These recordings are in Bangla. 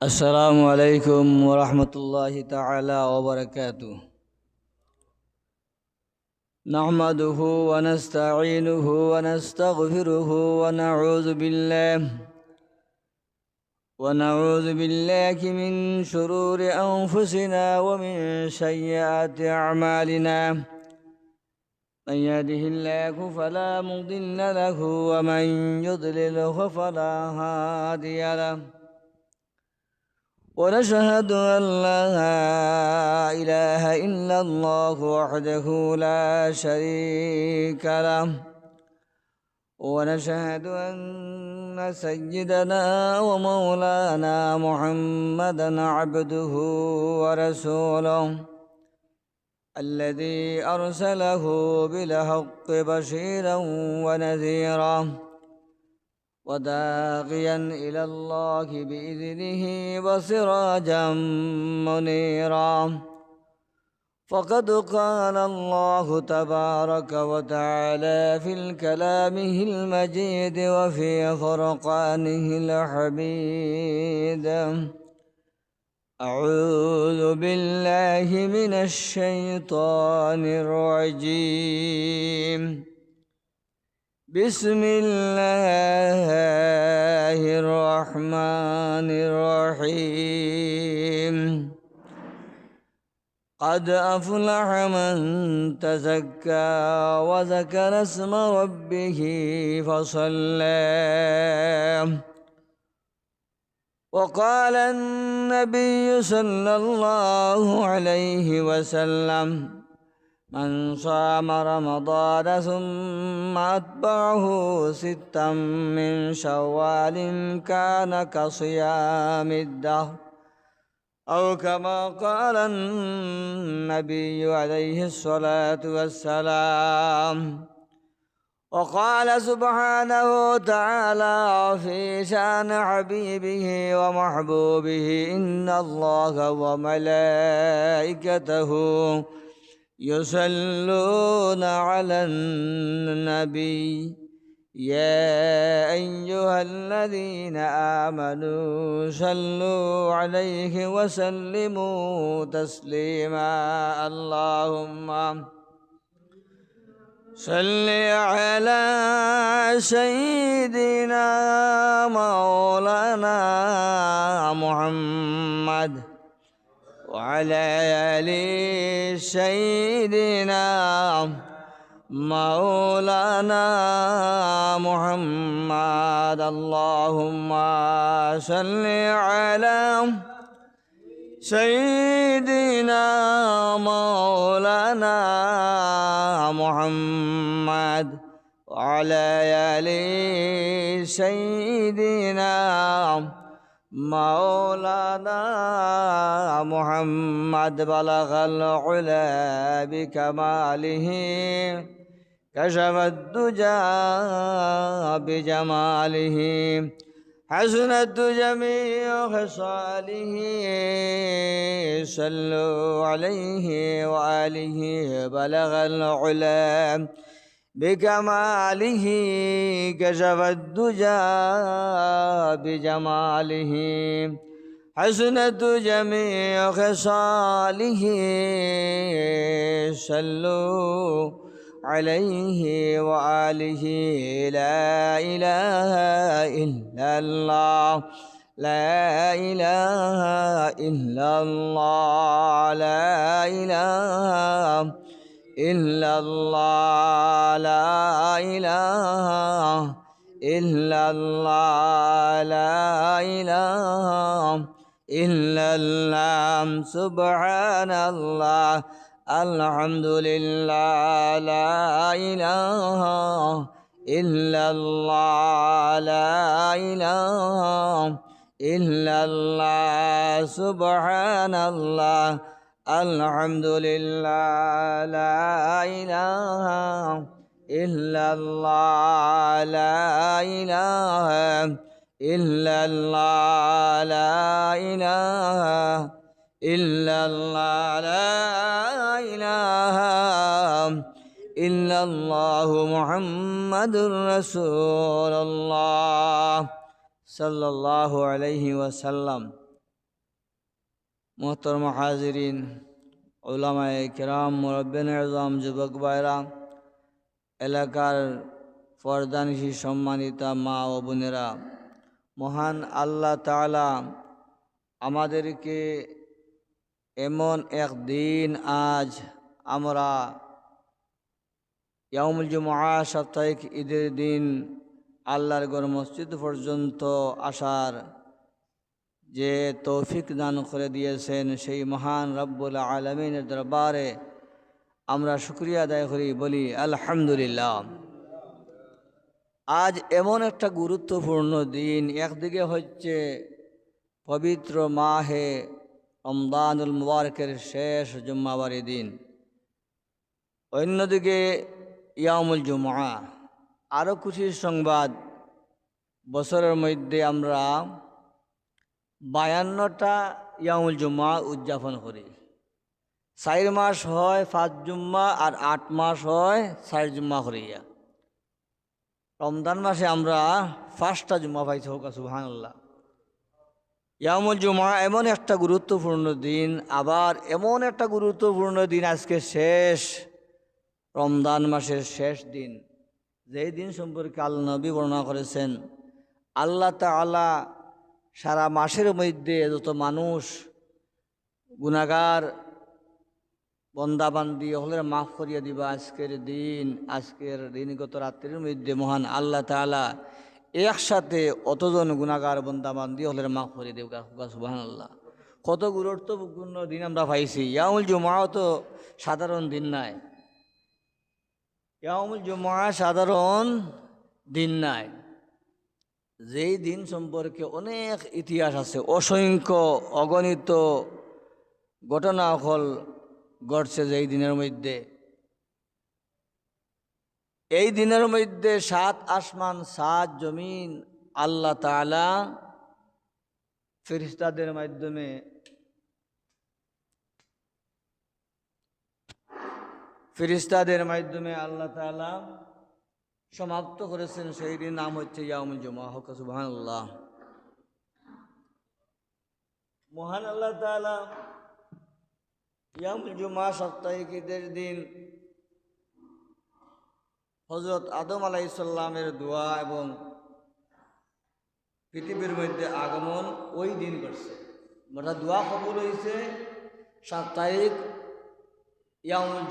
السلام عليكم ورحمة الله تعالى وبركاته. نحمده ونستعينه ونستغفره ونعوذ بالله من شرور أنفسنا ومن سيئات أعمالنا. من يهده الله فلا مضل له ومن يضلله فلا هادي له. ونشهد أن لا إله إلا الله وحده لا شريك له. ونشهد أن سيدنا ومولانا محمدا عبده ورسوله الذي أرسله بالحق بشيرا ونذيرا وداعيا إلى الله بإذنه وسراجا منيرا. فقد قال الله تبارك وتعالى في كلامه المجيد وفي فرقانه الحميد: أعوذ بالله من الشيطان الرجيم. بسم الله الرحمن الرحيم. قد أفلح من تزكى وذكر اسم ربه فصلى. وقال النبي صلى الله عليه وسلم: من صام رمضان ثم أتبعه 6 من شوال كان كصيام الدهر، أو كما قال النبي عليه الصلاة والسلام. وقال سبحانه وتعالى في شأن حبيبه ومحبوبه: إن الله وملائكته يصلون على النبي يا أيها الذين آمنوا صلوا عليه وسلموا تسليما. اللهم صل على سيدنا مولانا محمد وعلى آل سيدنا مولانا محمد. اللهم صل على سيدنا مولانا محمد وعلى آل سيدنا مولانا محمد. بلغ العلا بكماله كشف الدجى بجماله حسنت جميع خصاله. صلوا عليه وآله. بلغ العلا بكماله كشف الدجى بجماله حسنت جميع خصاله. صلوا عليه وآله. لا إله إلا الله، لا إله إلا الله، لا إله إلا الله، لا إله إلا الله، لا إله إلا الله. سبحان الله، الحمد لله، لا إله إلا الله، لا إله إلا الله. سبحان الله، الحمد لله، لا إله إلا الله، لا إله إلا الله، لا إله إلا الله، لا إله إلا الله. محمد رسول الله صلى الله عليه وسلم. মোহতরম হাজিরিন, উলামায়ে কেরাম, মুরব্বিয়ান আযম, যুবক ভাইরা, এলাকার পর্দানিশী সম্মানিতা মা ও বোনেরা, মহান আল্লাহ তাআলা আমাদেরকে এমন এক দিন আজ আমরা ইয়াউমুল জুমআ সাপ্তাহিক ঈদের দিন আল্লাহর ঘর মসজিদ পর্যন্ত আসার যে তৌফিক দান করে দিয়েছেন, সেই মহান রব্বুল আলামিনের দরবারে আমরা শুকরিয়া আদায় করি, বলি আলহামদুলিল্লাহ। আজ এমন একটা গুরুত্বপূর্ণ দিন, একদিকে হচ্ছে পবিত্র মাহে রমজানুল মুবারকের শেষ জুম্মাবারি দিন, অন্যদিকে ইয়াউমুল জুমআ। আরও খুশির সংবাদ, বছরের মধ্যে আমরা 52টা ইয়াউমুল জুমআ উদযাপন করি। 4 মাস হয় 5 জুম্মা আর 8 মাস হয় 4 জুম্মা করিয়া। রমজান মাসে আমরা 5টা জুম্মা পাইছি, হোক সুবহানাল্লাহ। ইয়াউমুল জুমআ এমন একটা গুরুত্বপূর্ণ দিন, আবার এমন একটা গুরুত্বপূর্ণ দিন আজকে শেষ রমজান মাসের শেষ দিন, যেই দিন সম্পর্কে আল্লাহ নবী বর্ণনা করেছেন, আল্লাহ তাআলা সারা মাসের মধ্যে যত মানুষ গুনাহগার বন্দাবান্দি হলের মাফ করিয়া দিবা আজকের দিনগত রাত্রির মধ্যে মহান আল্লাহ তাআলা একসাথে অতজন গুনাহগার বন্দাবান্দি হলের মাফ করিয়ে দেব। সুবহানাল্লাহ। কত গুরুত্বপূর্ণ দিন আমরা পাইছি। ইয়াউমুল জুমআ তো সাধারণ দিন নাই, ইয়াউমুল জুমআ সাধারণ দিন নাই। যেই দিন সম্পর্কে অনেক ইতিহাস আছে, অসংখ্য অগণিত ঘটনা ঘটছে যেই দিনের মধ্যে। এই দিনের মধ্যে 7 আসমান 7 জমিন আল্লাহ তাআলা ফেরেশতাদের মাধ্যমে আল্লাহ তাআলা সমাপ্ত করেছেন। সেই দিন নাম হচ্ছে ইয়াউমুল জুমআ। হোক সুবহানাল্লাহ। মহান আল্লাহ তাআলা ইয়াউমুল জুমআ সাপ্তাহিক ঈদের দিন হযরত আদম আলাইহিস সালামের দোয়া এবং পৃথিবীর মধ্যে আগমন ওই দিন করছে। মানে দোয়া কবুল হয়েছে সাপ্তাহিক ইয়াউমুল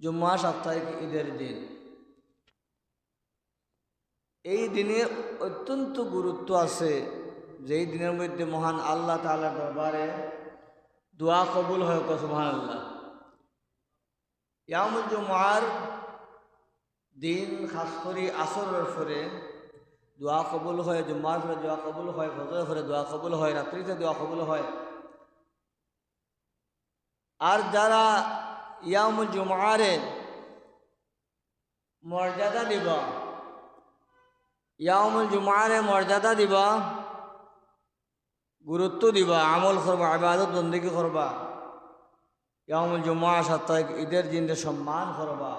জুমআ সাপ্তাহিক ঈদের দিন। এই দিনের অত্যন্ত গুরুত্ব আছে, যেই দিনের মধ্যে মহান আল্লাহ তাআলার দরবারে দোয়া কবুল হয়। সুবহানাল্লাহ। ইয়াউমুল জুমআর দিন খাস করে আসরের পরে দোয়া কবুল হয়, জুম্মার পরে দোয়া কবুল হয়, ফজরের পরে দোয়া কবুল হয়, রাত্রিতে দোয়া কবুল হয়। আর যারা ইয়াউমুল জুমআরে মর্যাদা দিবা, ইয়াউমুল জুমআরে মর্যাদা দিবা, গুরুত্ব দিবা, আমল করবা, ইবাদত বন্দেগী করবা, ইয়াউমুল জুমআ সাপ্তাহিক ঈদের দিনে সম্মান করবা।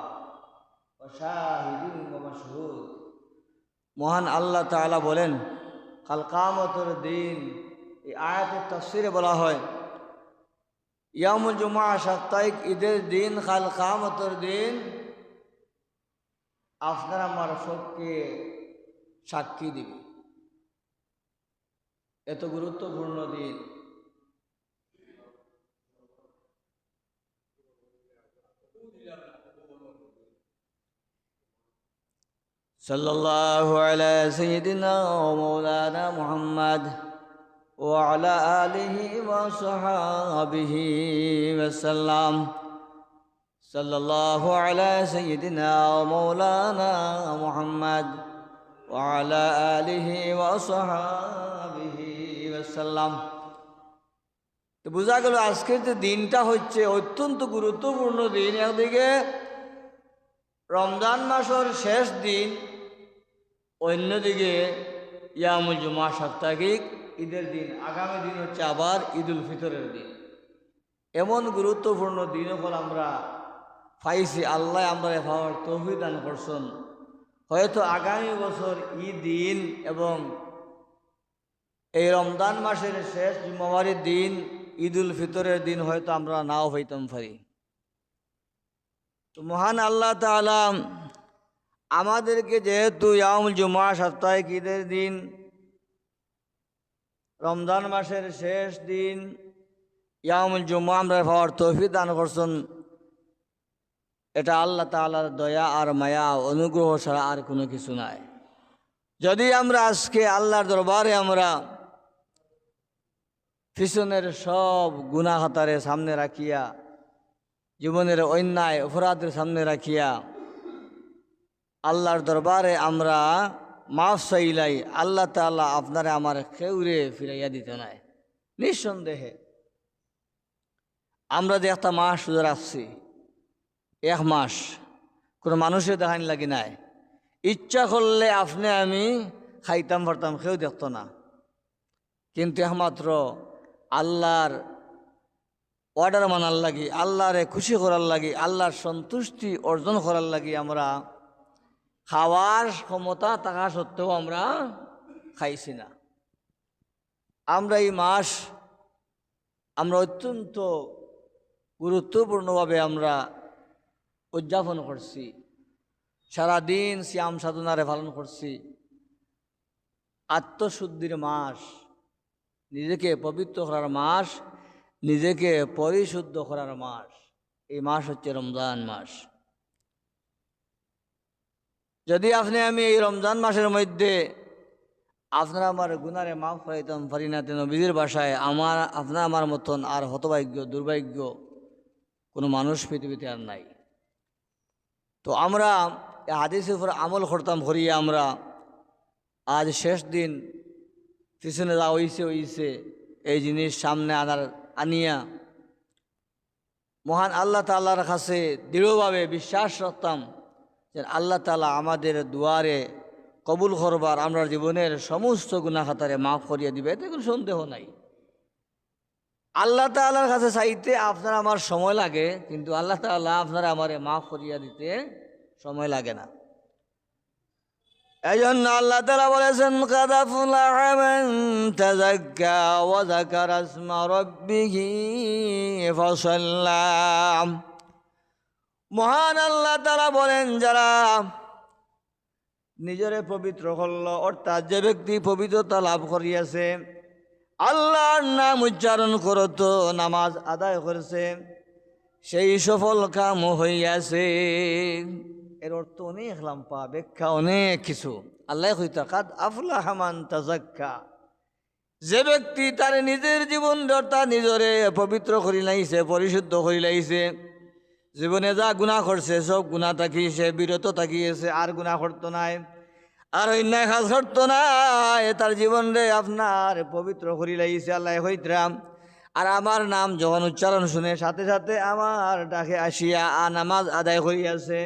শাহিদিন ওয়া মাশহুদ। মহান আল্লাহ তাআলা বলেন কাল কিয়ামতের দিন, এই আয়াতের তাফসীরে বলা হয় ইয়াউমুল জুমআ সাপ্তাহিক ঈদের দিন, কাল কিয়ামতের দিন আপনার আমার সবকে সাক্ষী দিবে। এত গুরুত্বপূর্ণ দিন। সাল্লাল্লাহু আলা সাইয়্যিদিনা ওয়া মাওলানা মুহাম্মদ ওয়া আলা আলিহি ওয়া সাহবিহি ওয়া সাল্লাম। সাল্লাল্লাহু আলা সাইয়্যিদিনা ওয়া মাওলানা মুহাম্মদ ওয়া আলা আলিহি ওয়া সাহবিহি ওয়া সাল্লাম। তো বোঝা গেল আজকের যে দিনটা হচ্ছে অত্যন্ত গুরুত্বপূর্ণ দিন। একদিকে রমজান মাসের শেষ দিন, অন্যদিকে ইয়াউমুল জুমআ সাপ্তাহিক ঈদের দিন। আগামী দিন হচ্ছে আবার ঈদুল ফিতরের দিন। এমন গুরুত্বপূর্ণ দিন হল আমরা পাইছি, আল্লাহ আমরা পাওয়ার তৌফিক দান করছেন। হয়তো আগামী বছর ঈদ দিন এবং এই রমজান মাসের শেষ জুমাবারের দিন ঈদুল ফিতরের দিন হয়তো আমরা নাও হইতাম পারি। তো মহান আল্লাহ তাআলা আমাদেরকে যেহেতু ইয়াউমুল জুমা সাপ্তাহিক ঈদের দিন, রমজান মাসের শেষ দিন ইয়াউমুল জুমা আমরা পাওয়ার তৌফিক দান করছেন, এটা আল্লাহ তাআলার দয়া আর মায়া অনুগ্রহ ছাড়া আর কোনো কিছু নাই। যদি আমরা আজকে আল্লাহর দরবারে আমরা পিছনের সব গুনাহ খাতারে সামনে রাখিয়া, জীবনের অন্যায় অপরাধের সামনে রাখিয়া আল্লাহর দরবারে আমরা মাফ চাইলাই, আল্লাহ তাআলা আপনারা আমার কেউরে ফিরাইয়া দিতে নাই। নিঃসন্দেহে আমরা যে একটা মাস শুধু রাখছি, এক মাস কোনো মানুষের দেখানি লাগি নাই, ইচ্ছা করলে আপনি আমি খাইতাম পারতাম, কেউ দেখতো না। কিন্তু একমাত্র আল্লাহর অর্ডার মানার লাগি, আল্লাহরে খুশি করার লাগি, আল্লাহর সন্তুষ্টি অর্জন করার লাগি আমরা খাওয়ার ক্ষমতা থাকা সত্ত্বেও আমরা খাইছি না। আমরা এই মাস আমরা অত্যন্ত গুরুত্বপূর্ণভাবে আমরা উদযাপন করছি, সারাদিন সিয়াম সাধনারে পালন করছি। আত্মশুদ্ধির মাস, নিজেকে পবিত্র করার মাস, নিজেকে পরিশুদ্ধ করার মাস, এই মাস হচ্ছে রমজান মাস। যদি আপনি আমি এই রমজান মাসের মধ্যে আপনারা আমার গুনারে মাফ করাইতাম পারি না, তেন নবীর ভাষায় আপনার আমার মতন আর হতভাগ্য দুর্ভাগ্য কোনো মানুষ পৃথিবীতে আর নাই। তো আমরা এই হাদিসের উপর আমল করতাম করিয়া আমরা আজ শেষ দিন পিছনে যা হইছে এই জিনিস সামনে আনিয়া মহান আল্লাহ তাআলার কাছে দৃঢ়ভাবে বিশ্বাস রাখতাম যে আল্লাহ তাআলা আমাদের দুয়ারে কবুল করবার, আমরা জীবনের সমস্ত গুনাহ খাতারে মাফ করিয়া দিবে, এতে কোনো সন্দেহ নাই। আল্লাহ তাআলার কাছে চাইতে আপনার আমার সময় লাগে, কিন্তু আল্লাহ তাআলা আপনারা আমারে মাফ করিয়া দিতে সময় লাগে না। এই জন্য আল্লাহ তাআলা বলেছেন, কাদ আফলাহা মান তাযাক্কা ওয়া যাকারা ইসমা রাব্বিহি ফাসাল্লা। মহান আল্লাহ তাআলা বলেন, যারা নিজরে পবিত্র করল, অর্থাৎ যে ব্যক্তি পবিত্রতা লাভ করিয়াছে, আল্লাহর নাম উচ্চারণ করত, নামাজ আদায় করেছে, সেই সফল কাম হইয়াছে। এর অর্থ অনেক লম্বা, ব্যাখ্যা অনেক কিছু। আল্লাহ কইতা কাদ আফলাহা মান তাযাক্কা, যে ব্যক্তি তার নিজের জীবন অর্থাৎ নিজরে পবিত্র করি লাইছে, পরিশুদ্ধ করি লাইছে, জীবনে যা গুনাহ করছে সব গুনাহ থাকি সে বিরত থাকিয়েছে, আর গুনাহ করতো নাই, আর অন্যায় কাজ করতো নাই, তার জীবন রে আপনার পবিত্র করি লাইছে। আল্লাহ হইতরাম আর আমার নাম যখন উচ্চারণ শুনে সাথে সাথে আমার ডাকে আসিয়া নামাজ আদায় করিয়াছে,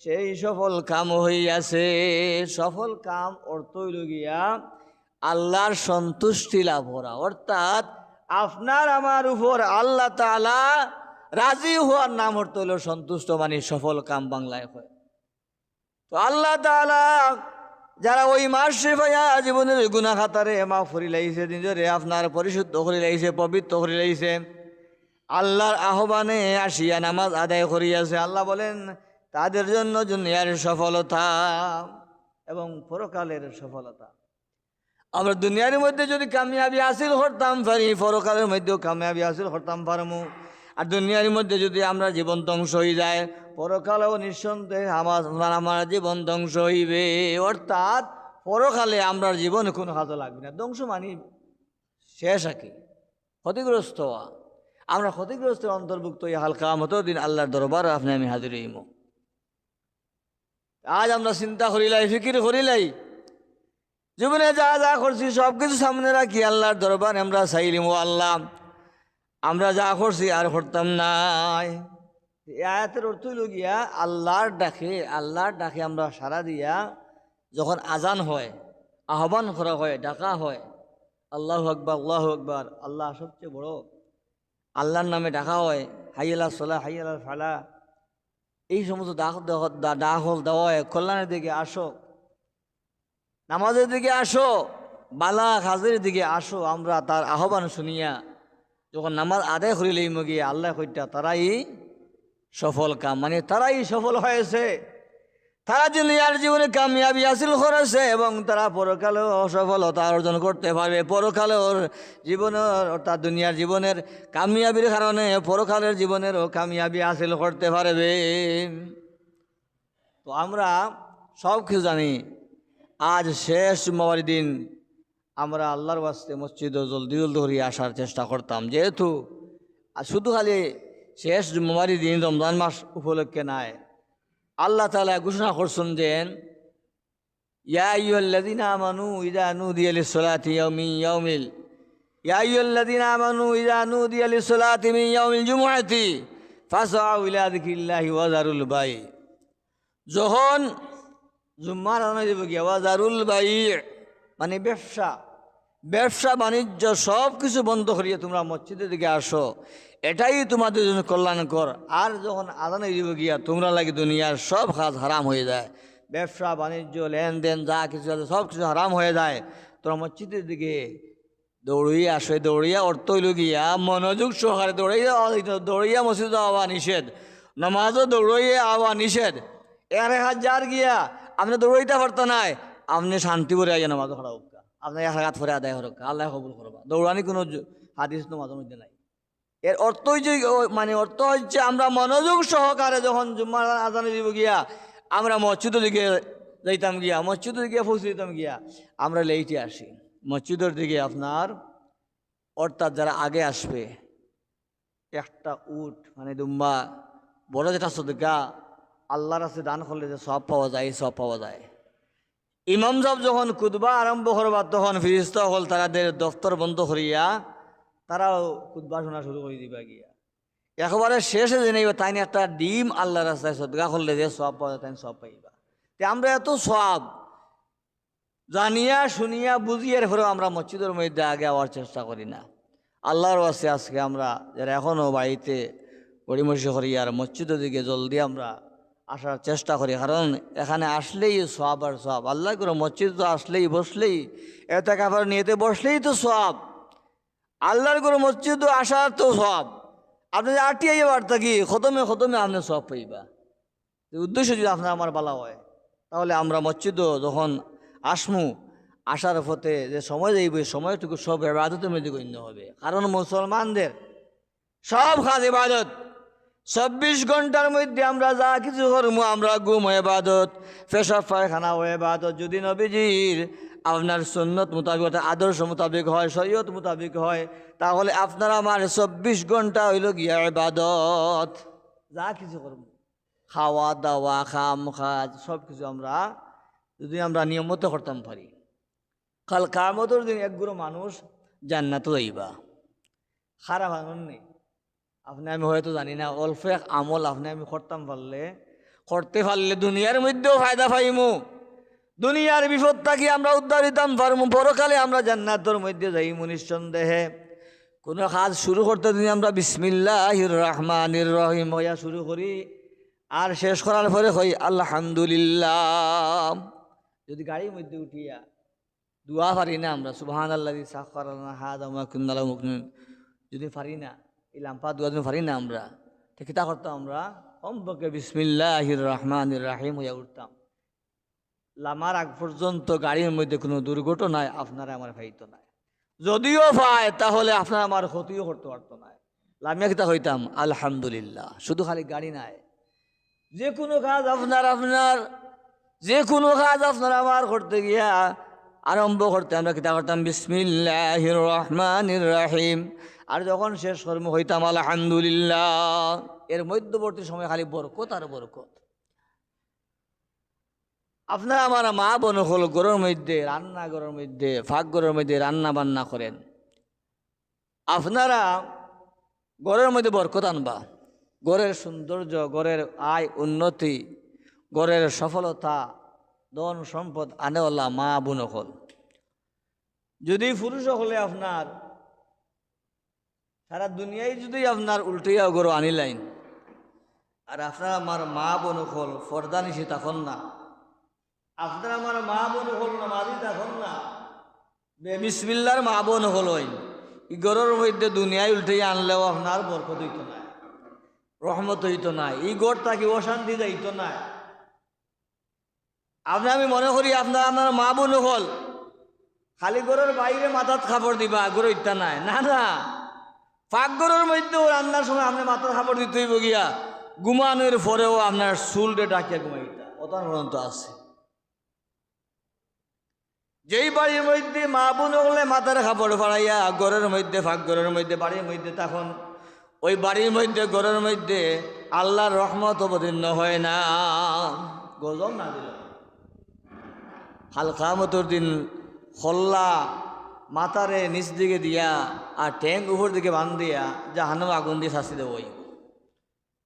সেই সফল কাম হইয়াছে। সফল কাম অর্থ হইল গিয়া আল্লাহর সন্তুষ্টি লাভ করা, অর্থাৎ আপনার আমার উপর আল্লাহ তাআলা রাজি হওয়ার নাম অর্থ হইল সন্তুষ্ট, মানে সফল কাম বাংলায় হয়। তো আল্লাহ তাআলা যারা ওই মাস পাইয়া জীবনের গুনাহ খাতারে মাফ করি লাইছে, নিজরে আপনার পরিশুদ্ধ করি লাইছে, পবিত্র করি লাইছে, আল্লাহর আহ্বানে আসিয়া নামাজ আদায় করিয়াছে, আল্লাহ বলেন তাদের জন্য দুনিয়ার সফলতা এবং পরকালের সফলতা। আমরা দুনিয়ার মধ্যে যদি কামিয়াবি হাসিল করতাম পারি, পরকালের মধ্যেও কামিয়াবি হাসিল করতাম পারমু। আর দুনিয়ার মধ্যে যদি আমরা জীবন ধ্বংস হয়ে যায়, পরকালেও নিঃসন্দেহে আমার জীবন ধ্বংস হইবে। অর্থাৎ পরকালে আমরা জীবনে কোনো কাজে লাগবে না। ধ্বংস মানি শেষ আর কি, ক্ষতিগ্রস্ত হওয়া। আমরা ক্ষতিগ্রস্তের অন্তর্ভুক্ত এই হালকা মতো দিন আল্লাহর দরবার আপনি আমি হাজির হইম। আজ আমরা চিন্তা করিলাই, ফিকির করিলাই, জীবনে যা যা করছি সব কিছু সামনে রাখি আল্লাহর দরবারে আমরা চাইলিম, ও আল্লাহ আমরা যা করছি আর করতাম নাই। আয়াতের অর্থ হইল গিয়া আল্লাহর ডাকে আমরা সাড়া দিয়া যখন আজান হয়, আহ্বান করা হয়, ডাকা হয়, আল্লাহু আকবার আল্লাহু আকবার, আল্লাহ সবচেয়ে বড়, আল্লাহর নামে ডাকা হয়, হাই আলা সালাহ হাই আলা ফালা, এই সমস্ত ডাক দেওয়া হয়, কল্যাণের দিকে আসো, নামাজের দিকে আসো, বালা কাজের দিকে আসো, আমরা তার আহ্বান শুনিয়া যখন নামাজ আদায় করিলেই গিয়ে আল্লাহ কইটা তারাই সফল কাম, মানে তারাই সফল হয়েছে, তারা দুনিয়ার জীবনে কামিয়াবি হাসিল করেছে এবং তারা পরকালেও সফলতা অর্জন করতে পারবে। পরকালের জীবনের অর্থাৎ দুনিয়ার জীবনের কামিয়াবির কারণে পরকালের জীবনেরও কামিয়াবি হাসিল করতে পারবে। তো আমরা সব কিছু জানি, আজ শেষ জুম্মাবারি দিন আমরা আল্লাহর ওয়াস্তে মসজিদে জলদি জলদি করে আসার চেষ্টা করতাম, যেহেতু শুধু খালি শেষ জুম্মাবারি দিন রমজান মাস উপলক্ষে নাই, আল্লাহ তাআলা ঘোষণা করছেন যে ইয়া আইয়ুহাল্লাযীনা আমানু ইযা নুদিয়া লিস-সালাতি ইয়া আইয়ুহাল্লাযীনা আমানু ইযা নুদিয়া লিস-সালাতি মিন ইয়াউমিল জুমআতি ফাসআউ ইলা যিকরিল্লাহি ওয়া যারুল বাই। যখন জুম্মার আজান দিব গিয়া ওয়া যারুল বাই মানে ব্যবসা বাণিজ্য সব কিছু বন্ধ করিয়ে তোমরা মসজিদের দিকে আসো, এটাই তোমাদের জন্য কল্যাণকর। আর যখন আজানে দিব গিয়া তোমরা লাগে দুনিয়ার সব কাজ হারাম হয়ে যায়, ব্যবসা বাণিজ্য লেনদেন যা কিছু আছে সব কিছু হারাম হয়ে যায়, তোমরা মসজিদের দিকে দৌড়িয়ে আসে। দৌড়িয়া অর্থ হইল গিয়া মনোযোগ সহকারে দৌড়িয়া মসজিদ আওয়া নিষেধ, নামাজও দৌড়িয়ে আওয়া নিষেধ। এর হাজার গিয়া আপনি দৌড়াইতে পারত নাই, আপনি শান্তি করে আইয়া নামাজ পড়া হোক, আপনার এক হাত পরে আদায় হোক, আল্লাহ কবুল করবা। দৌড়ানি কোনো হাদিস নামাজের মধ্যে নাই। এর অর্থ হচ্ছে অর্থ হচ্ছে আমরা মনোযোগ সহকারে যখন জুম্মার আজানে দিব গিয়া আমরা মসজিদের দিকে যাইতাম গিয়া, মসজিদের দিকে পৌঁছে দিতাম গিয়া আমরা লেইটে আসি মসজিদের দিকে। আপনার অর্থাৎ যারা আগে আসবে একটা উট মানে দুম্বা বড় যেটা সদকা আল্লাহর কাছে দান করলে যে সব পাওয়া যায়, সব পাওয়া যায়। ইমাম সাহেব যখন খুতবা আরম্ভ করবার তখন ফিরিস্তা হল তাদের দফতর বন্ধ করিয়া তারাও খুতবা শোনা শুরু করে দিবা গিয়া। একেবারে শেষে জেনে তাই একটা ডিম আল্লাহ রাস্তায় সদকা করলে যে সব পাওয়া যায়, তাই সব পাইবা। তে আমরা এত সব জানিয়া শুনিয়া বুঝিয়ে এরপরেও আমরা মসজিদের মধ্যে আগে আওয়ার চেষ্টা করি না। আল্লাহর ওয়াস্তে আজকে আমরা যারা এখনও বাড়িতে গড়িমসি করি আর মসজিদের দিকে জলদি আমরা আসার চেষ্টা করি, কারণ এখানে আসলেই সব আর সব। আল্লাহ করে মসজিদ তো আসলেই বসলেই এতে কাপড় নিয়েতে বসলেই তো সব। আল্লাহর করে মসজিদ আসার তো সব। আপনি যে আটিয়ে বার থাকি খতমে আপনি সব পাইবা। উদ্দেশ্য যদি আপনার আমার বলা হয়, তাহলে আমরা মসজিদ যখন আসমু আসার পথে যে সময় যাইব সময়টুকু সব ইবাদতের মধ্যে গণ্য হবে। কারণ মুসলমানদের সব কাজ ইবাদত। 24 ঘন্টার মধ্যে আমরা যা কিছু করবো, আমরা ঘুম ইবাদত, পেশাব পায়খানা ইবাদত। যদি নবীজির আপনার সুন্নত মোতাবেক আদর্শ মোতাবেক হয়, শরীয়ত মোতাবেক হয়, তাহলে আপনার আমার 24 ঘন্টা হইল গিয়া ইবাদত। যা কিছু করবো, খাওয়া দাওয়া খাম খাজ সব কিছু আমরা যদি আমরা নিয়মিত করতাম পারি, কাল কিয়ামতের দিন একগুলো মানুষ জান্নাতে যাইবা। খারাপ আমল নেই, আপনি আমি হয়তো জানি না, অল্প এক আমল আপনি আমি করতে পারলে দুনিয়ার মধ্যেও ফায়দা পাইমু, দুনিয়ার বিপদ থাকি আমরা উদ্ধার হইতাম পারমু, পরকালে আমরা জান্নাতের মধ্যে যাইমু নিঃসন্দেহে। কোনো কাজ শুরু করতে দিন আমরা বিসমিল্লাহির রহমানির রহিম হইয়া শুরু করি, আর শেষ করার পরে হই আলহামদুলিল্লাহ। যদি গাড়ির মধ্যে উঠিয়া দোয়া পারি না আমরা সুবহানাল্লাযী সাখারানা হাযা ওয়া মা কুন্না লাহু মুকরিনিন, যদি পারি না এই লাম্পা দোয়া যদি পারি না আমরা, তো কিতা করতাম আমরা কমপক্ষে বিসমিল্লাহির রহমানির রহিম হইয়া উঠতাম। লামার আগ পর্যন্ত গাড়ির মধ্যে কোনো দুর্ঘটনায় আপনারা আমার ভাইতো নাই, যদিও পায় তাহলে আপনার আমার ক্ষতিও করতে পারতো না। লামিয়া কিতা হইতাম আলহামদুলিল্লাহ। শুধু খালি গাড়ি নাই, যে কোনো কাজ আপনার আমার করতে গিয়া আরম্ভ করতে আমরা কিতা করতাম বিসমিল্লাহির রহমানির রহিম, আর যখন শেষ কর্ম হইতাম আলহামদুলিল্লাহ। এর মধ্যবর্তী সময় খালি বরকত আর বরকত। আপনারা আমার মা বোন হল ঘরের মধ্যে রান্নাঘরের মধ্যে ফাঁকঘরের মধ্যে রান্না বান্না করেন, আপনারা ঘরের মধ্যে বরকত আনবা, ঘরের সৌন্দর্য, ঘরের আয় উন্নতি, ঘরের সফলতা, ধন সম্পদ আনেওয়ালা মা বোন হল। যদি পুরুষ হলে আপনার সারা দুনিয়ায় যদি আপনার উল্টিয়া গরু আনিলাইন, আর আপনার আমার মা বোন হল ফর্দা নিশি তখন না, আপনার আমার মা বোন হল নামাজি তখন না, বিসমিল্লার মা বোন হলই গড়ের মধ্যে দুনিয়ায় উল্টে আনলেও আপনার বরকত হইতো না, রহমত হইতো না, এই গড় তাকে অশান্তি যাইতো না। আপনি আমি মনে করি আপনার মা বোন হল খালি গড়ের বাইরে মাথাত খাপড় দিবা গড় ইত্যা নাই, না না, পাকঘরের মধ্যেও রান্নার সময় আপনি মাথার খাপড় দিতে হইব গিয়া, ঘুমানোর পরেও আপনার চুলটে ডাকিয়া ঘুমাইতা অতান পর্যন্ত আছে। যেই বাড়ির মধ্যে মা বোন হলে মাথার খাপড় ফাড়াইয়া ঘরের মধ্যে পাকঘরের মধ্যে বাড়ির মধ্যে, তখন ওই বাড়ির মধ্যে ঘরের মধ্যে আল্লাহর রহমত অবতীর্ণ হয় না, গজব না দিল। হালকা মতোর দিন খল্লা মাথারে নিচ দিকে দিয়া আর ট্যাঙ্ক উপর দিকে বান দিয়া জাহান্নামে আগুন দিয়ে শাস্তি দেব।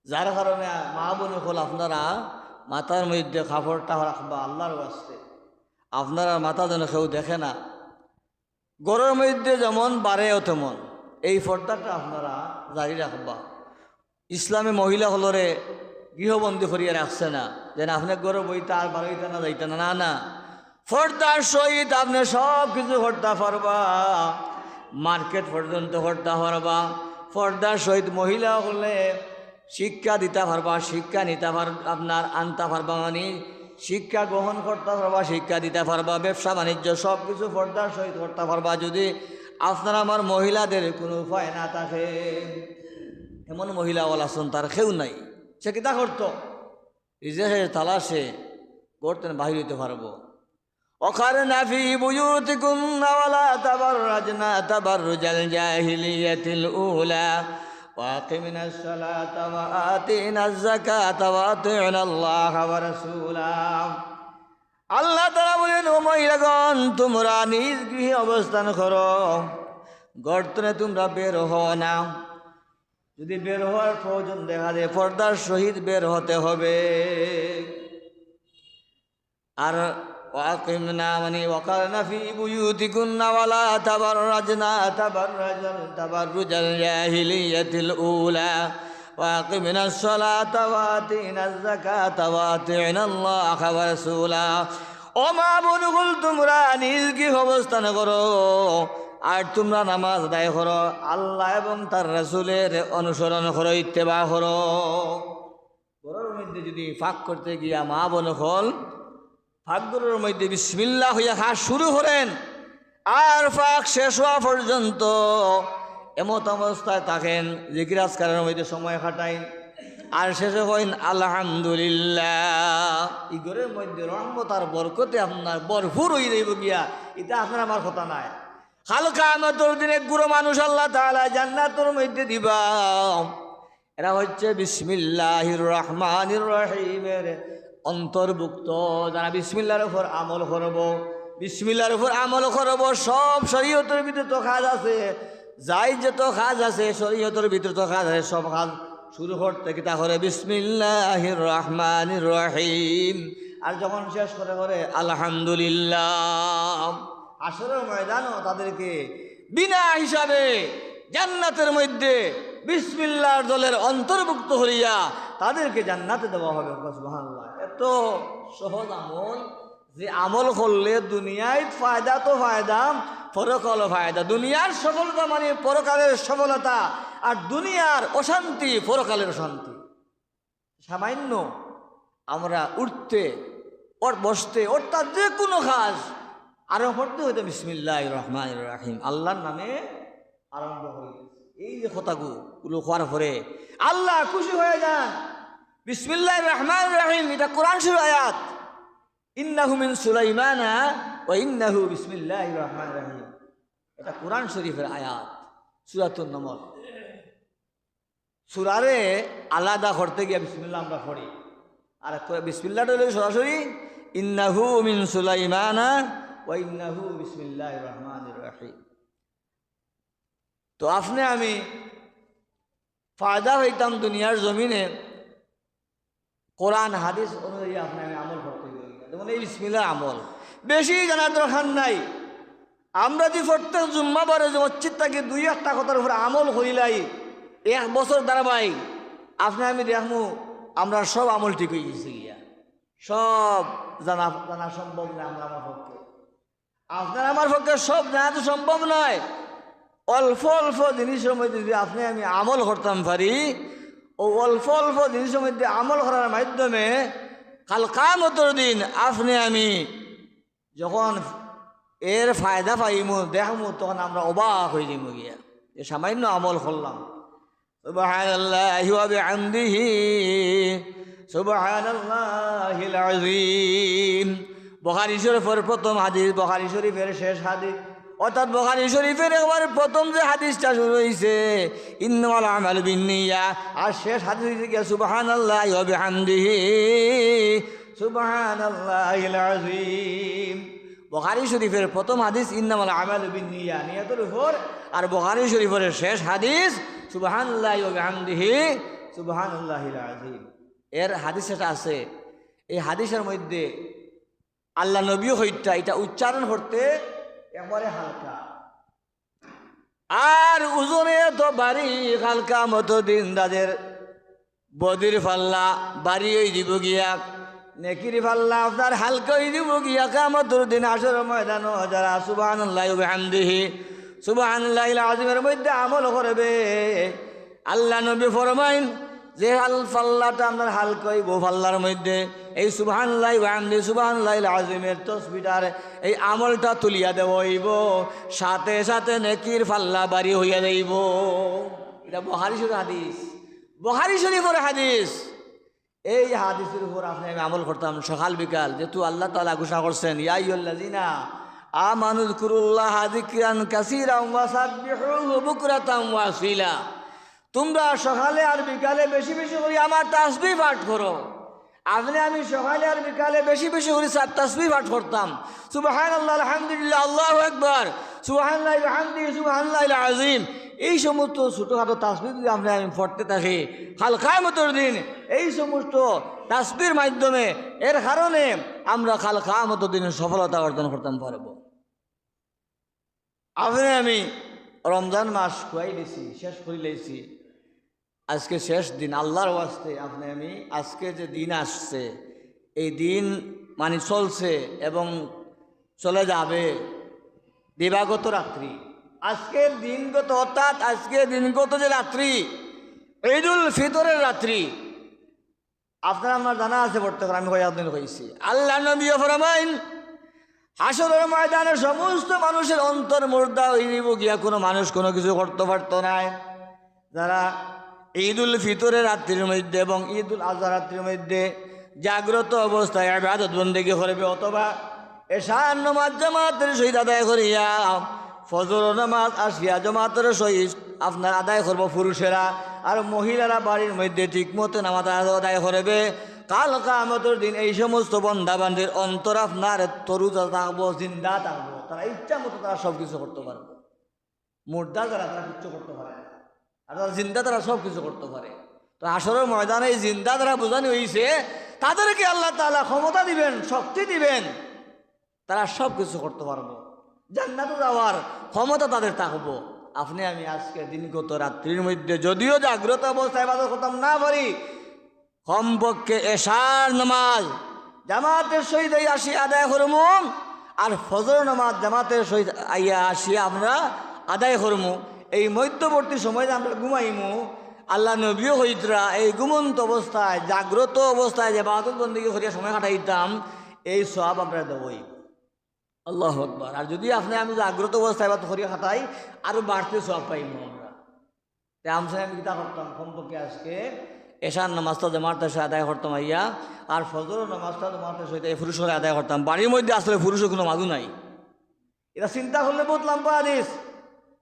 যার কারণে মা বোন হল আপনারা মাথার মধ্যে কাপড়টা রাখবা আল্লাহর বাস্তে, আপনারা মাথা যেন কেউ দেখে না। গড়ের মধ্যে যেমন বাড়েও তেমন এই পর্দাটা আপনারা জারি রাখবা। ইসলামে মহিলা হলরে গৃহবন্দী করিয়া রাখছে না, যেন আপনি গড়ে বইতে আর বাড়াইতে না যাইতে না, না না, পর্দার সহিত আপনি সব কিছু করতে পারবা, মার্কেট পর্যন্ত করতে পারবা। পর্দার সহিত মহিলা হলে শিক্ষা দিতে পারবা, শিক্ষা নিতে আপনার আনতে পারবা, মানে শিক্ষা গ্রহণ করতে পারবা, শিক্ষা দিতে পারবা, ব্যবসা বাণিজ্য সব কিছু পর্দার সহিত করতে পারবা। যদি আপনার আমার মহিলাদের কোনো উপায় না থাকে, এমন মহিলা ওলা আছেন তার কেউ নাই, সে কিতা করতো নিজে তালাশে করতেন বাহির হইতে পারবো। وقرن في بيوتكن ولا تبرجن تبرج الجاهلية الأولى وأقمنا الصلاة وآتينا الزكاة وأطعنا الله ورسوله। আল্লাহ তাআলা বলেন, ও মহিলাগণ তোমরা নিজ গৃহে অবস্থান করো, গর্তনে তোমরা বের হও না। যদি বের হওয়ার প্রয়োজন দেখা যায় পর্দার সহিত বের হতে হবে। আর ওয়াকিমনা মানে ওয়াকারনা ফি বুয়ুতিকুন্না ওয়ালা তাবাররাজনা তাবাররুজাল জাহিলিয়াতিল উলা ওয়াকিমনাস সালাতা ওয়া আতিনাজ যাকাতা ওয়া আতিনাল্লাহা ওয়া রাসূলা। ও মা বোনগণ তোমরা নিজ গৃহে অবস্থান করো আর তোমরা নামাজ আদায় করো, আল্লাহ এবং তার রাসূলের অনুসরণ করো, ইত্তেবা করো। ঘরের মধ্যে যদি ফাঁক করতে গিয়া মা বোন হল ফাঁকগুলোর মধ্যে বিসমিল্লাহ হইয়া খাস শুরু করেন আর ফাঁক শেষ হওয়া পর্যন্ত এমত অবস্থায় থাকেন জিকির আজকারের মধ্যে সময় কাটাইন আর শেষে হইন আলহামদুলিল্লাহ। এই ঘরের মধ্যে রহমত আর বরকতে আপনার ভরপুর হয়ে যাইব গিয়া, এটা আপনার আমার কথা নাই। হালকা আমাদের দিনে গুরু মানুষ আল্লাহ তাআলা জান্নাতের মধ্যে দিবা। এরা হচ্ছে বিসমিল্লাহির রহমানির রহিমের অন্তর্ভুক্ত, যারা বিসমিল্লাহর উপর আমল করব, বিসমিল্লাহর উপর আমল করব। সব শরীয়তের ভিতরে তো কাজ আছে, যাই যত কাজ আছে শরীয়তের ভিতরে তো কাজ আছে, সব কাজ শুরু করতে কি তা করে বিসমিল্লাহির রহমানির রহিম, আর যখন শেষ করে আলহামদুলিল্লাহ। আসরের ময়দানও তাদেরকে বিনা হিসাবে জান্নাতের মধ্যে বিসমিল্লাহর দলের অন্তর্ভুক্ত হইয়া তাদেরকে জান্নাতে দেওয়া হবে। সুবহানাল্লাহ। এত সহজ আমল যে আমল করলে দুনিয়ায় ফায়দা তো ফায়দা, পরকালও ফায়দা। দুনিয়ার সফলতা মানে পরকালের সফলতা, আর দুনিয়ার অশান্তি পরকালের অশান্তি। সামান্য আমরা উঠতে ওর বসতে অর্থাৎ যে কোনো কাজ আরম্ভ করতে হইতে বিসমিল্লাহির রহমানির রহিম, আল্লাহর নামে আরম্ভ হইতে। এই যে কথাগুলো হওয়ার পরে আল্লাহ খুশি হয়ে যান। বিসমিল্লাহির রহমানির রহিম এটা কোরআন শরীফের আয়াত, ইন্নাহু মিন সুলাইমানা ওয়া ইন্নাহু বিসমিল্লাহির রহমানির রহিম, এটা কোরআন শরীফের আয়াত, সূরাতুন নামল। সূরারে আলাদা করতে গিয়ে বিসমিল্লাহ আমরা পড়ি, আর বিসমিল্লাহটা হলো সরাসরি ইন্নাহু মিন সুলাইমানা ওয়া ইন্নাহু বিসমিল্লাহির রহমানির রহিম। তো আপনি আমি ফায়দা হইতাম দুনিয়ার জমিনে কোরআন হাদিস অনুযায়ী আপনি আমি আমল করতে গেলে, যেমন এই বিসমিল্লাহ আমল বেশি জানার দরকার নাই। আমরা যে প্রত্যেক জুম্মাবারে যে মসজিদ থেকে 2-1টা কথার উপরে আমল করিলাই 1 বছর ধারাবাহিক, আপনি আমি দেখবো আমরা সব আমল ঠিক হয়ে গেছি গিয়া, সব জানা সম্ভব না আমরা আমার পক্ষে। আপনার আমার পক্ষে সব জানা তো সম্ভব নয়। অল্প অল্প জিনিসের মধ্যে যদি আপনি আমি আমল করতাম পারি, ও অল্প অল্প জিনিসের মধ্যে আমল করার মাধ্যমে কাল কিয়ামতের দিন আপনি আমি যখন এর ফায়দা পাইমু দেখমু, তখন আমরা অবাক হয়ে যাইমু গিয়া যে সামান্য আমল করলাম। সুবহানাল্লাহি ওয়া বিহামদিহি সুবহানাল্লাহিল আযীম। বুখারী শরীফের প্রথম হাদিস, বুখারী শরীফের শেষ হাদিস, অর্থাৎ বুখারী শরীফের একবার প্রথম যে হাদিসটা শুরু হয়েছে ইন্নামাল আমালু বিন্নিয়া, আর শেষ হাদিস হয়েছে গিয়া সুবহানাল্লাহি ওয়া বিহামদিহি সুবহানাল্লাহিল আযীম। বুখারী শরীফের প্রথম হাদিস ইন্নামাল আমালু বিন্নিয়া, নিয়তের উপর, আর বুখারী শরীফের শেষ হাদিস সুবহানাল্লাহি ওয়া বিহামদিহি সুবহানাল্লাহিল আযীম। এর হাদিস এটা আছে, এই হাদিসের মধ্যে আল্লাহ নবী হইতা এটা উচ্চারণ করতে একবারে হালকা, আর ওজনে তো বাড়ি হালকা মতো দিন তাদের বদির ফাল্লা বাড়ি হয়ে দিব গিয়া, নেকির ফাল্লা আপনার হালকা হয়ে দিব গিয়া। কিয়ামতের দিন হাশর ময়দান যারা সুবহানাল্লাহি ওয়া বিহামদিহি সুবহানাল্লাহিল আযীমের মধ্যে আমল করবে, আল্লাহ নবী ফরমাইন যে ফাল্লাটা আপনার হালকা হইব ফাল্লার মধ্যে এই সুবহানাল্লাহি ওয়া বিহামদিহি সুবহানাল্লাহিল আযীমের তাসবিহটার এই আমলটা তুলিয়া দেওয়া হইব, সাথে সাথে নেকির ফাল্লা বাড়ি হইয়া যাইব। এটা বুখারী শরীফের হাদিস, বুখারী শরীফের হাদিস। এই হাদিসের উপর আপনি আমি আমল করতাম সকাল বিকাল, যেহেতু আল্লাহ তাআলা ঘোষণা করছেন ইয়া আইয়ুহাল্লাযীনা আমানু যকুরুল্লাহা যিকরান কাসীরান ওয়া সাব্বিহুহু বুকরাতান ওয়া আসীলা। তোমরা সকালে আর বিকালে বেশি বেশি করে আমার তাসবিহ পাঠ করো। আপনি আমি সকালে আর বিকালে বেশি বেশি করে তাসবিহ পাঠ করতাম, সুবহানাল্লাহ, আলহামদুলিল্লাহ, আল্লাহু আকবার, সুবহানাল্লাহি ওয়া বিহামদিহি সুবহানাল্লাহিল আযীম। এই সমস্ত ছোটোখাটো তাসবিহ যদি আমরা আমি পড়তে থাকি কাল কিয়ামতের দিন, এই সমস্ত তাসবিহর মাধ্যমে এর কারণে আমরা কাল কিয়ামতের দিনে সফলতা অর্জন করতে পারব। আপনি আমি রমজান মাস খুয়াই দিছি, শেষ করে লইছি, আজকে শেষ দিন। আল্লাহর ওয়াস্তে আপনি আমি আজকে যে দিন আসছে এই দিন মানে চলছে এবং চলে যাবে দিবাগত রাত্রি, আজকের দিনগত, অর্থাৎ আজকের দিনগত যে রাত্রি ঈদুল ফিতরের রাত্রি, আপনার আমার জানা আছে বর্তমানে আমি কয়েকদিন হয়েছি। আল্লাহ নবী ফরমাইন হাসরের ময়দানে সমস্ত মানুষের অন্তর মুর্দা হইব গিয়া, কোনো মানুষ কোনো কিছু করতে পারত না। যারা ঈদুল ফিতরের রাত্রির মধ্যে এবং ঈদুল আজহা রাত্রির মধ্যে জাগ্রত অবস্থায় ইবাদত বন্দেগী করবে, অথবা এশার নামাজ জামাতের সহিত আদায় করিয়া ফজর নামাজ আসিয়া জামাতের সহিত আপনার আদায় করবো পুরুষেরা, আর মহিলারা বাড়ির মধ্যে ঠিকমতো নামাজ আদায় করবে, কাল কিয়ামতের দিন এই সমস্ত বান্দাবান্দির অন্তর আপনার তরুজা থাকবো, জিন্দা থাকবো, তারা ইচ্ছা মতো তারা সব কিছু করতে পারবে। মুর্দা যারা তারা কিচ্ছু করতে পারে না, আর তারা জিন্দা তারা সব কিছু করতে পারে। তো হাসরের ময়দানে এই জিন্দা যারা বোঝানো হয়েছে তাদেরকে আল্লাহ তাআলা ক্ষমতা দিবেন, শক্তি দিবেন, তারা সব কিছু করতে পারবো, জান্নাতে যাওয়ার ক্ষমতা তাদের থাকবো। আপনি আমি আজকে দিনগত রাত্রির মধ্যে যদিও জাগ্রত অবস্থায় ইবাদত করতাম না পারি, কমপক্ষে এশার নামাজ জামাতের সহিত আসি আদায় করবো, আর ফজর নামাজ জামাতের সহিত আইয়া আসি আমরা আদায় করবো। এই মধ্যবর্তী সময় আমরা ঘুমাইমু, আল্লাহ নবীও হইতরা এই ঘুমন্ত অবস্থায় জাগ্রত অবস্থায় যে ইবাদত বন্দেগী করিয়া সময় কাটাইতাম, এই সওয়াব আমরা দেবই। আল্লাহু আকবার। আর যদি আপনি আমি জাগ্রত অবস্থায় ইবাদত করিয়া কাটাই আরো বাড়তে সওয়াব পাইমু আমরা। তাই আমি কিতা করতাম, কমপক্ষে আজকে এশার নামাজটা জামাতের সাথে আদায় করতাম আইয়া, আর ফজর নামাজটা জামাতের সহিত এই পুরুষ করে আদায় করতাম। বাড়ির মধ্যে আসলে পুরুষের কোনো মাজু নাই, এটা চিন্তা করলে বহুত লম্বা হাদিস।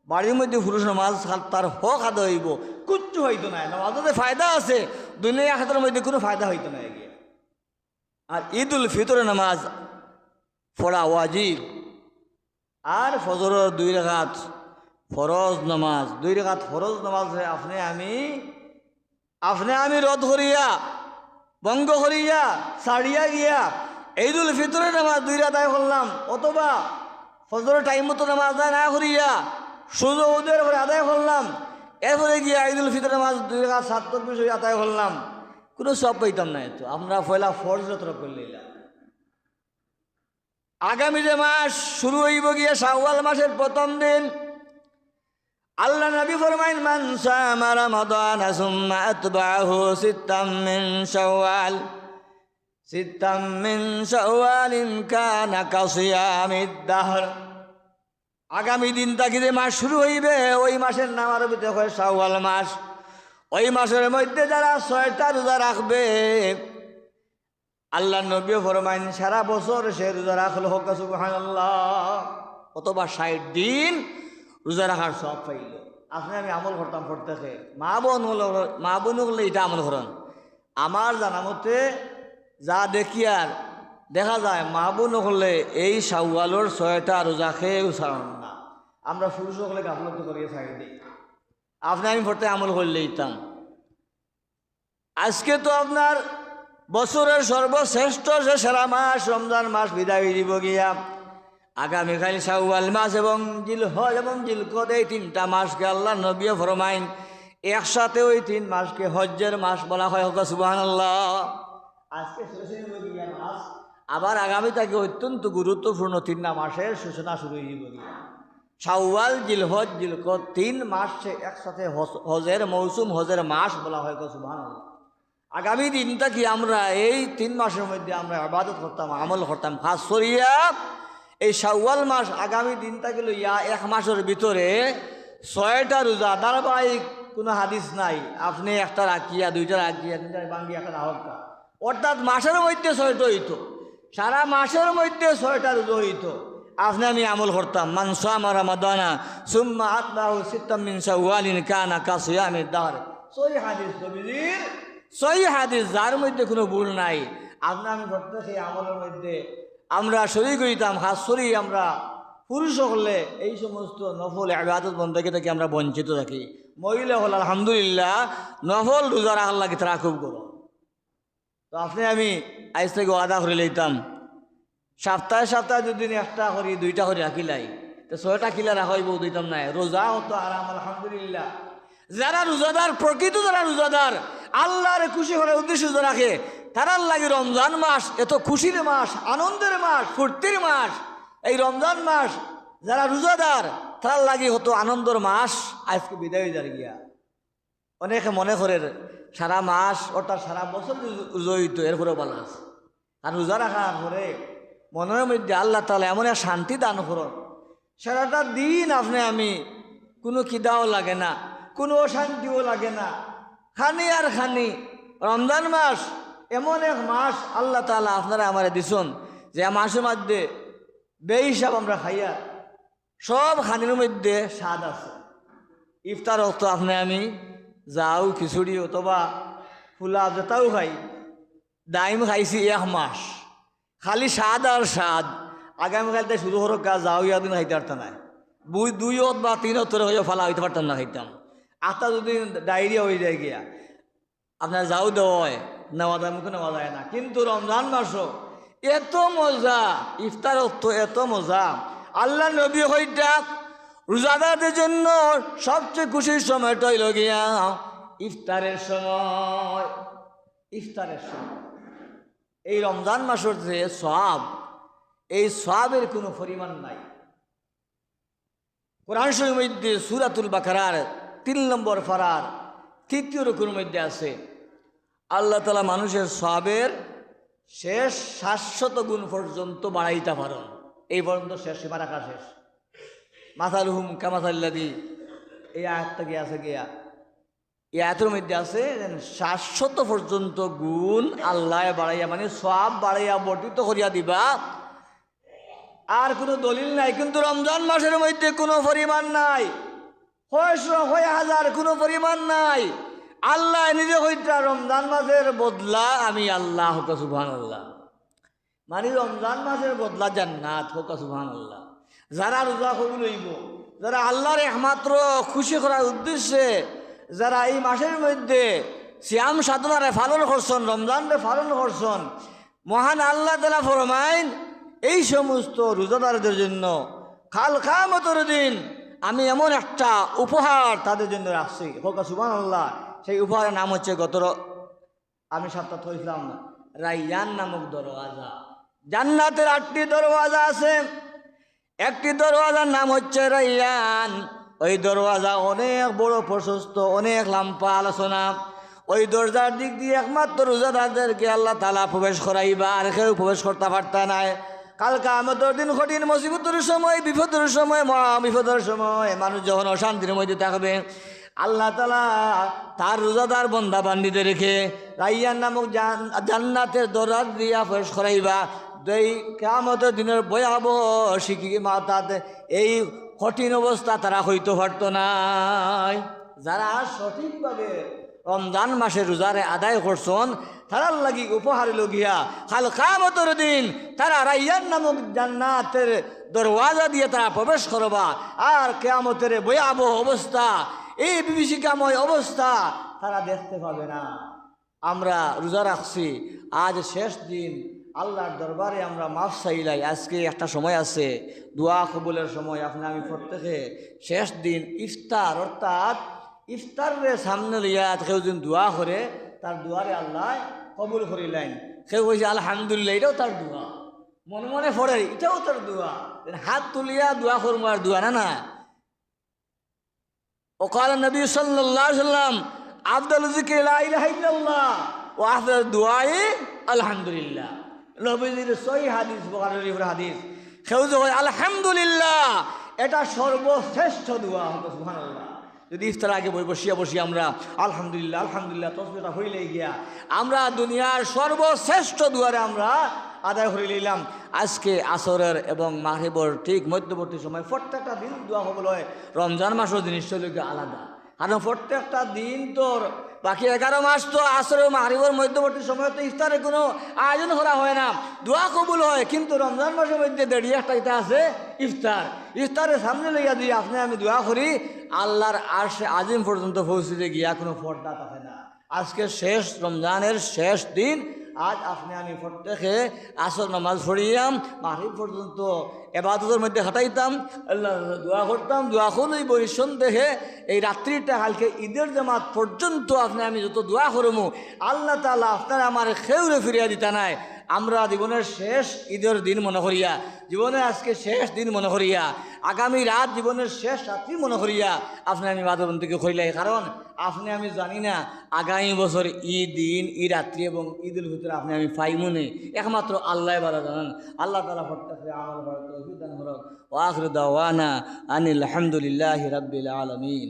বাড়ির মধ্যে পুরুষ নামাজ তার হক আদায় হইব, কিচ্ছু হইতো না, নামাজে ফায়দা আছে, দুনিয়া আখিরাতের মধ্যে কোনো ফায়দা হইতো না এগিয়ে। আর ঈদুল ফিতরের নামাজ পড়া ওয়াজিব, আর ফজরের 2 রাকাত ফরজ নামাজ, 2 রাকাত ফরজ নামাজ আপনি আমি রদ করিয়া বঙ্গ করিয়া ছাড়িয়া গিয়া ঈদুল ফিতরের নামাজ 2 রাকাত আদায় করলাম, অথবা ফজরের টাইম মতো নামাজ আদায় না করিয়া সূর্য উদয়ের করে আদায় করলাম, এরপরে গিয়া ঈদুল ফিতরের নামাজ 2 রাকাত 7 তকবীর আদায় করলাম, কোনো সব পাইতাম না। তো আমরা পয়লা ফরজ তরফ করলাম, আগামী যে মাস শুরু হইব গিয়া শাওয়াল মাসের প্রথম দিন, আল্লাহ নবী ফরমাইন মান সামা রমাদান সুম্মা আতবাহু সিত্তাম মিন শাওয়ালিন কানা কাসিয়ামিদ দাহর। আগামী দিন থেকে যে মাস শুরু হইবে ওই মাসের নাম আরবিতে হয় শাওয়াল মাস। ওই মাসের মধ্যে যারা 6টা রোজা রাখবে, আল্লাহ নবী ফরমাইন সারা বছর সে রোজা রাখল হোক সুবহানাল্লাহ, অথবা 60 দিন রোজা রাখার সব পাইল। আপনি আমি আমল করতাম প্রত্যেকে, মা বোন হলে এটা আমল করেন। আমার জানা মতে যা দেখি আর দেখা যায় মা বোন হলে এই শাওয়ালের 6টা রোজা খেয়েও ছাড়েন না। আমরা পুরুষ হলে গাফলতি করিয়ে থাকি দিই। আপনি আমি পড়তে আমল করলে ইতাম। আজকে তো আপনার বছরের সর্বশ্রেষ্ঠ যে সেরা মাস রমজান মাস বিদায় দিব গিয়া। আগামীকাল শাওয়াল মাস এবং জিলহজ এবং জিলকদ এই 3টা মাসকে আল্লাহ নবী ফরমাইন একসাথে ওই 3 মাসকে হজ্জের মাস বলা হয়। হোক সুবহানাল্লাহ। আজকে মাস, আবার আগামী থেকে অত্যন্ত গুরুত্বপূর্ণ 3টা মাসের সূচনা শুরু হইব গিয়া। শাওয়াল জিলহজ জিলকদ 3 মাস একসাথে হজের মৌসুম, হজের মাস বলা হয়। সুবহানাল্লাহ। আগামী দিনটা কি আমরা এই 3 মাসের মধ্যে আমরা ইবাদত করতাম, আমল করতাম। খাস করিয়া এই শাওয়াল মাস আগামী দিনটা গেল ইয়া 1 মাসের ভিতরে 6টা রোজা ধারাবাহিক কোনো হাদিস নাই। আপনি একটা রাখিয়া, 2টা রাখিয়া, 3টা ভাঙ্গি একটা রাহকা, অর্থাৎ মাসের মধ্যে 6টা হইতো, সারা মাসের মধ্যে 6টা রোজা হইতো। আপনি আমি আমল করতাম। মান সামা রমাদানা সুম্মা আতবাহু সিত্তাম মিন শাওয়ালিন কানা কাসিয়ামিদ দাহর। সহিহ হাদিস নবীর, সহিহ হাদিস, যার মধ্যে কোনো ভুল নাই। আপনি আমি প্রত্যেক এই আমলের মধ্যে আমরা শরীক হইতাম। খাস করি আমরা পুরুষ হলে এই সমস্ত নফল ইবাদত বন্দেগী থেকে আমরা বঞ্চিত থাকি। মহিলা হল আলহামদুলিল্লাহ নফল রোজা রাখার লাগে তারা খুব করো। তো আপনি আমি আজ থেকে ওয়াদা করে লইতাম, সপ্তাহে 2 দিন 1টা করি 2টা করে রাখিলাই, তো 6টা কিলা রাখা হইব দিতাম নাই। রোজা হতো আরাম আলহামদুলিল্লাহ। যারা রোজাদার, প্রকৃত যারা রোজাদার, আল্লাহর খুশি করার উদ্দেশ্য রাখে, তারার লাগে রমজান মাস এত খুশির মাস, আনন্দের মাস, ফুর্তির মাস। এই রমজান মাস যারা রোজাদার তারার লাগে হতো আনন্দের মাস। আজকে বিদায় হয়ে যায় গিয়া। অনেকে মনে করে সারা মাস অর্থাৎ সারা বছর রোজা হইতো, এরপরেও ভালো আছে। আর রোজা রাখার পরে মনের মধ্যে আল্লাহ তাআলা এমন এক শান্তি দান করুন, সারাটা দিন আপনি আমি কোনো খিদাও লাগে না, কোনো অশান্তিও লাগে না, খানি আর খানি। রমজান মাস এমন এক মাস আল্লাহ তাআলা আপনারা আমার দিছুন যে মাসের মধ্যে বেহিসাব আমরা খাইয়া সব খানির মধ্যে স্বাদ আছে। ইফতার অর্থ আপনি আমি যাও খিচুড়ি অথবা ফুলা যেটাও খাই, ডাইম খাইছি 1 মাস, খালি স্বাদ আর স্বাদ। আগামীকালতে শুরু হরক কাজ যাও ইয়াদিন খাইতে পারতাম না, 2 বা 3 ধরে হয়ে ফালা হইতে পারতাম না, খাইতাম। আটটা যদি ডায়রিয়া হয়ে যায় গিয়া আপনার যাও দেওয়া নেওয়া যায়, মুখে নেওয়া যায় না। কিন্তু রমজান মাসও এত মজা, ইফতার অর্থ এত মজা। আল্লাহ নবী হইটা রোজাদারদের জন্য সবচেয়ে খুশির সময়টা হইল গিয়া ইফতারের সময়। ইফতারের সময় এই রমজান মাসের যে সওয়াব, এই সওয়াবের কোনো পরিমাণ নাই। কোরআন শরীফের মধ্যে সূরাতুল বাকারার 3 নম্বর পারার 3য় রুকুর মধ্যে আছে আল্লাহ তাআলা মানুষের সওয়াবের শেষ 700 গুণ পর্যন্ত বাড়াইতে পারেন। এই পর্যন্ত শেষ সীমা রাখা শেষ। মাসালুহুম কামাসাল্লাযী, এই আয়াতটা কি আছে গিয়া, এই আয়াতের মধ্যে আছে 700 পর্যন্ত গুণ আল্লাহ বাড়াইয়া, মানে সওয়াব বাড়াইয়া বর্ধিত করিয়া দিবা। আর কোনো দলিল নাই, কিন্তু রমজান মাসের মধ্যে কোনো পরিমাণ নাই, 1000 কোনো পরিমাণ নাই। আল্লাহ নিজে হইতা রমজান মাসের বদলা আমি আল্লাহ, হোক সুবহানাল্লাহ। মানে রমজান মাসের বদলা জান্নাত, হোক সুবহানাল্লাহ। যারা রোজা কবুল হইব, যারা আল্লাহর একমাত্র খুশি করার উদ্দেশ্যে যারা এই মাসের মধ্যে সিয়াম সাধনারে পালন করছেন, রমজানরে পালন করছেন, মহান আল্লাহ তাআলা ফরমাইন এই সমস্ত রোজাদারদের জন্য কাল কিয়ামতের দিন আমি এমন একটা উপহার তাদের জন্য রাখছি, হোক সুবহানাল্লাহ। সেই উপহারের নাম হচ্ছে আমি সপ্তাহ হয়েছিলাম রাইয়ান নামক দরওয়াজা। জান্নাতের 8টি দরওয়াজা আছে। একটি দরওয়াজার নাম হচ্ছে রাইয়ান। ওই দরওয়াজা অনেক বড়, প্রশস্ত, অনেক লম্বা আলোচনা। ওই দরজার দিক দিয়ে একমাত্র রোজাদারদেরকে আল্লাহ তাআলা প্রবেশ করাইবা, আর কেউ প্রবেশ করতে পারতা নাই। কাল কিয়ামতের দিন কঠিন মুসিবতের সময়, বিপদের সময়, মহা বিপদের সময় মানুষ যখন অশান্তির মধ্যে থাকবে, আল্লাহ তাআলা তার রোজাদার বান্দা বান্দিদের রেখে রাইয়ান নামক জান্নাতের দরজা দিয়া প্রবেশ করাইবা। এই কিয়ামতের দিনের ভয়াবহ শিখি মাতাতে এই কঠিন অবস্থা তারা হইতে পারত নাই। যারা সঠিকভাবে রমজান মাসে রোজারে আদায় করছেন, তারার লাগি উপহার লগিয়া কাল কিয়ামতের দিন তারা রাইয়ান নামক জান্নাতের দরওয়াজা দিয়ে তারা প্রবেশ করবা। আর কিয়ামতের ভয়াবহ অবস্থা, এই বিভীষিকাময় অবস্থা তারা দেখতে পাবে না। আমরা রোজা রাখছি, আজ শেষ দিন, আল্লাহর দরবারে আমরা মাফ চাইলাই। আজকে একটা সময় আছে দোয়া কবুলের সময়। আমি প্রত্যেকে শেষ দিন ইফতার, অর্থাৎ ইফতারের সামনে লইয়া কেউ যদি দোয়া করে, তার দোয়ারে আল্লাহ কবুল করিলেন। কেউ কইছে আলহামদুলিল্লাহ, এটাও তার দোয়া, মনে মনে পড়ে এটাও তার দোয়া। হাত তুলিয়া দোয়া করবো, আর দোয়া না। وقال النبي صلى الله عليه وسلم أفضل الذكر لا إله إلا الله وأفضل الدعاء الحمد لله। নবীজির সহিহ হাদিস, বুখারী শরীফের হাদিস। কেউ যদি আলহামদুলিল্লাহ, এটা সর্বশ্রেষ্ঠ দোয়া হবে। সুবহানাল্লাহ। যদি ইফতার আগে বসিয়া আমরা আলহামদুলিল্লাহ আলহামদুলিল্লাহ তসবিহটা হইলেই গিয়া আমরা দুনিয়ার সর্বশ্রেষ্ঠ দুয়ারে আমরা আদায় করে নিলাম। আজকে আসরের এবং মাগরিবের ঠিক মধ্যবর্তী সময় প্রত্যেকটা দিন দোয়া কবুল হয়। রমজান মাসের জিনিসটা আলাদা, কারণ প্রত্যেকটা দিন তোর বাকি 11 মাস তো আসরে মাগরিবের মধ্যবর্তী সময় তো ইফতারের কোনো আয়োজন করা হয় না, দোয়া কবুল হয়। কিন্তু রমজান মাসের মধ্যে দেড়িয়ে একটা এটা আছে ইফতার। ইফতারের সামনে লইয়া দিয়ে আমি দোয়া করি, আল্লাহর আরশে আজিম পর্যন্ত পৌঁছতে গিয়া কোনো পর্দা থাকে না। আজকে শেষ রমজানের শেষ দিন, আজ আমি প্রত্যেকে আসর নামাজ পড়িয়াম, মাগরিব পর্যন্ত এবাদতের মধ্যে হাঁটাইতাম, আল্লাহ দোয়া করতাম। দোয়া করলেই বৈষণ দেখে এই রাত্রিটা কালকে ঈদের জামাত পর্যন্ত আমি যত দোয়া করবো, আল্লাহ তাআলা আপনারা আমার খেউরে ফিরিয়া দিতা নাই। আমরা জীবনের শেষ ঈদের দিন মনে করিয়া, জীবনের আজকে শেষ দিন মনে করিয়া, আগামী রাত জীবনের শেষ রাত্রি মনে করিয়া আমি বাদবন্তীকে করিলাই। কারণ আমি জানি না আগামী বছর ঈদ দিন, ঈদ রাত্রি এবং ঈদুল ফিতর আমি পাইমনে, একমাত্র আল্লাহ ভালো জানান। আল্লাহ তাআলা প্রত্যেককে আমল করার তৌফিক দান করুন। ওয়া আখিরু দাওয়ানা আনিল হামদুলিল্লাহি রাব্বিল আলামিন।